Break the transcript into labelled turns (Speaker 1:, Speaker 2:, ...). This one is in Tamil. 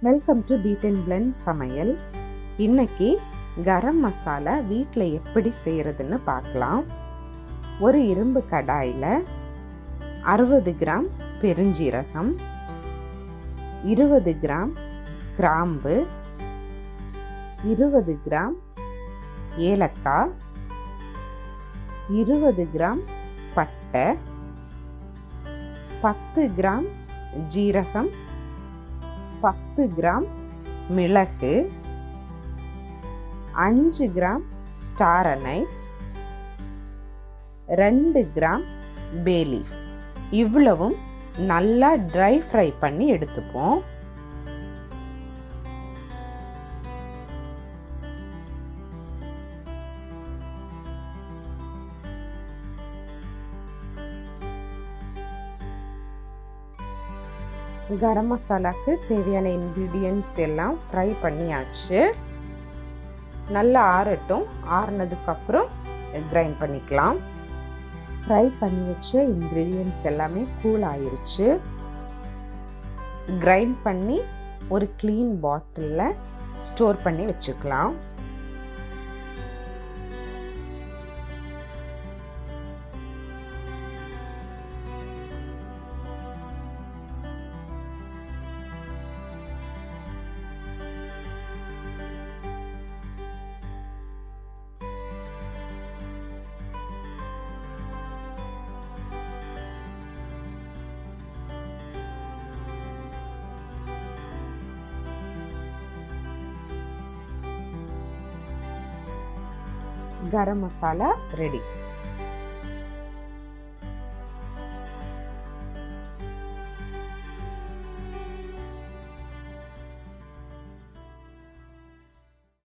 Speaker 1: Welcome to beat and blend சமையல். இன்னைக்கு கரம் மசாலா வீட்டில் எப்படி செய்கிறதுன்னு பார்க்கலாம். ஒரு இரும்பு கடாயில் 60 கிராம் பெருஞ்சீரகம், 20 கிராம் கிராம்பு, 20 கிராம் ஏலக்காய், 20 கிராம் பட்டை, 10 கிராம் ஜீரகம், 10 கிராம் மிளகு, 5 கிராம் ஸ்டார் அனைஸ், 2 கிராம் பே லீஃப். இவ்வளவும் நல்லா ட்ரை ஃப்ரை பண்ணி எடுத்துப்போம். கரம் மசாலாக்கு தேவையான இன்க்ரீடியன்ட்ஸ் எல்லாம் ஃப்ரை பண்ணியாச்சு. நல்லா ஆறட்டும். ஆறுனதுக்கப்புறம் கிரைண்ட் பண்ணிக்கலாம். ஃப்ரை பண்ணி வச்ச இன்க்ரீடியன்ட்ஸ் எல்லாமே கூல் ஆயிருச்சு. கிரைண்ட் பண்ணி ஒரு க்ளீன் பாட்டிலில் ஸ்டோர் பண்ணி வச்சுக்கலாம். கரம் மசாலா ரெடி.